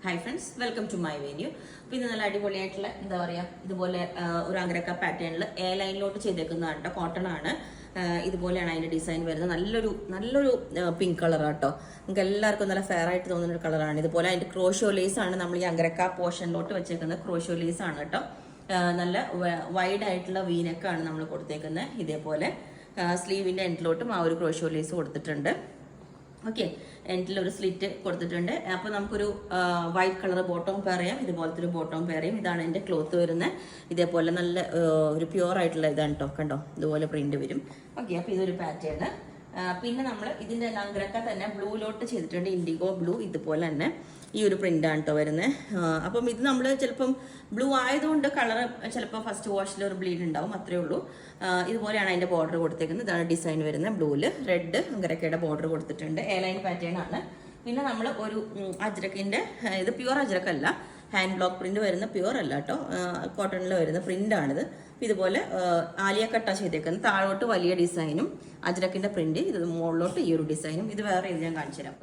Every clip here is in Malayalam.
Hi friends, welcome to my video. അപ്പോൾ ഇത് നല്ല അടിപൊളിയായിട്ടുള്ള എന്താ പറയുക, ഇതുപോലെ ഒരു അങ്കരക്ക പാറ്റേണിൽ എ ലൈനിലോട്ട് ചെയ്തേക്കുന്നതാണ് കേട്ടോ. കോട്ടൺ ആണ്. ഇതുപോലെയാണ് അതിൻ്റെ ഡിസൈൻ വരുന്നത്. നല്ലൊരു പിങ്ക് കളർ കേട്ടോ. നിങ്ങൾക്ക് എല്ലാവർക്കും നല്ല ഫെയർ ആയിട്ട് തോന്നുന്ന ഒരു കളറാണ്. ഇതുപോലെ അതിൻ്റെ ക്രോഷോ ലേസ് ആണ് നമ്മൾ ഈ അങ്കരക്ക പോർഷനിലോട്ട് വെച്ചേക്കുന്നത്. ക്രോഷോ ലേസ് ആണ് കേട്ടോ. നല്ല വൈഡ് ആയിട്ടുള്ള വീനക്കാണ് നമ്മൾ കൊടുത്തേക്കുന്നത്. ഇതേപോലെ സ്ലീവിൻ്റെ എൻഡിലോട്ടും ആ ഒരു ക്രോഷോ ലേസ് കൊടുത്തിട്ടുണ്ട്. ഓക്കെ, എൻഡിൽ ഒരു സ്ലിറ്റ് കൊടുത്തിട്ടുണ്ട്. അപ്പോൾ നമുക്കൊരു വൈറ്റ് കളർ ബോട്ടം പെയർ ചെയ്യാം. ഇതുപോലത്തെ ഒരു ബോട്ടം പെയർ ചെയ്യും. ഇതാണ് എൻ്റെ ക്ലോത്ത് വരുന്നത്. ഇതേപോലെ നല്ല ഒരു പ്യുവർ ആയിട്ടുള്ള ഇതാണ് കേട്ടോ. കണ്ടോ, ഇതുപോലെ പ്രിന്റ് വരും. ഓക്കെ, അപ്പോൾ ഇതൊരു പാറ്റേൺ. പിന്നെ നമ്മൾ ഇതിൻ്റെ അങ്കരക്ക തന്നെ ബ്ലൂയിലോട്ട് ചെയ്തിട്ടുണ്ട്. IndiGo blue. ഇതുപോലെ തന്നെ ഈ ഒരു പ്രിന്റാണ് കേട്ടോ വരുന്നത്. അപ്പം ഇത് നമ്മൾ ചിലപ്പം ബ്ലൂ ആയതുകൊണ്ട് കളർ ചിലപ്പോൾ ഫസ്റ്റ് വാഷിൽ ഒരു ബ്ലീഡ് ഉണ്ടാവും, അത്രേ ഉള്ളൂ. ഇതുപോലെയാണ് അതിൻ്റെ ബോർഡർ കൊടുത്തേക്കുന്നത്. ഇതാണ് ഡിസൈൻ വരുന്നത്. ബ്ലൂവിൽ റെഡ് അങ്കരക്കയുടെ ബോർഡർ കൊടുത്തിട്ടുണ്ട്. എ ലൈൻ പാറ്റേൺ ആണ്. പിന്നെ നമ്മൾ ഒരു അജ്രക്കിൻ്റെ, ഇത് പ്യുവർ അജ്രക്കല്ല, ഹാൻഡ് ബ്ലോക്ക് പ്രിന്റ് വരുന്ന, പ്യുവർ അല്ല കേട്ടോ, കോട്ടണിൽ വരുന്ന പ്രിന്റാണിത്. ഇതുപോലെ ആലിയ കട്ട ചെയ്തേക്കുന്നത്. താഴോട്ട് വലിയ ഡിസൈനും അജ്രക്കിന്റെ പ്രിന്റ്, ഇത് മുകളിലോട്ട് ഈ ഒരു ഡിസൈനും. ഇത് വേറെ ഇത് ഞാൻ കാണിച്ചു തരാം.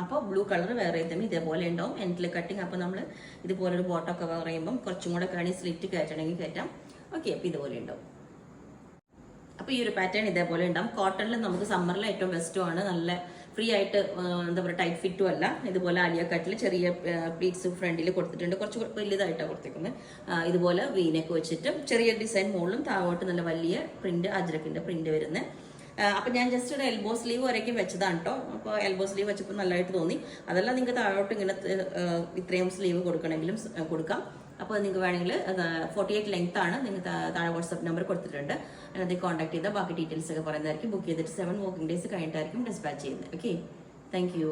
അപ്പോൾ ബ്ലൂ കളർ വേറെ തന്നെ ഇതേപോലെ ഉണ്ടാവും. എൻഡിൽ കട്ടിങ്. അപ്പോൾ നമ്മൾ ഇതുപോലെ ഒരു ബോട്ടൊക്കെ പറയുമ്പം കുറച്ചും കൂടെ കാണി സ്ലിറ്റ് കയറ്റണമെങ്കിൽ കയറ്റാം. ഓക്കെ, അപ്പോൾ ഇതുപോലെ ഉണ്ടാവും. അപ്പോൾ ഈ ഒരു പാറ്റേൺ ഇതേപോലെ ഉണ്ടാവും. കോട്ടണിൽ നമുക്ക് സമ്മറിൽ ഏറ്റവും ബെസ്റ്റും ആണ്. നല്ല ഫ്രീ ആയിട്ട് എന്താ പറയുക, ടൈറ്റ് ഫിറ്റും അല്ല. ഇതുപോലെ ആലിയ കട്ടിൽ ചെറിയ പ്ലീറ്റ്സ് ഫ്രണ്ടിൽ കൊടുത്തിട്ടുണ്ട്. കുറച്ച് വലുതായിട്ടാണ് കൊടുത്തേക്കുന്നത്. ഇതുപോലെ വീനൊക്കെ വെച്ചിട്ട് ചെറിയ ഡിസൈൻ മുകളിലും താഴോട്ട് നല്ല വലിയ പ്രിന്റ്, അജ്രക്കിന്റെ പ്രിന്റ് വരുന്നത്. അപ്പം ഞാൻ ജസ്റ്റ് ഒരു എൽബോ സ്ലീവ് വരയ്ക്കും വെച്ചതാണ് കേട്ടോ. അപ്പോൾ എൽബോ സ്ലീവ് വെച്ചപ്പോൾ നല്ലതായിട്ട് തോന്നി. അതല്ല നിങ്ങൾക്ക് താഴോട്ട് ഇങ്ങനെ ഇത്രയും സ്ലീവ് കൊടുക്കണമെങ്കിലും കൊടുക്കാം. അപ്പോൾ നിങ്ങൾക്ക് വേണമെങ്കിൽ 48 ലെങ്ത് ആണ്. നിങ്ങൾക്ക് താഴെ വാട്സ്ആപ്പ് നമ്പർ കൊടുത്തിട്ടുണ്ട്. അതിനകത്ത് കോൺടാക്ട് ചെയ്താൽ ബാക്കി ഡീറ്റെയിൽസ് ഒക്കെ പറയുന്നതായിരിക്കും. ബുക്ക് ചെയ്തിട്ട് 7 വർക്കിംഗ് ഡേയ്സ് കഴിഞ്ഞിട്ടായിരിക്കും ഡിസ്പാച്ച് ചെയ്യുന്നത്. Okay, thank you.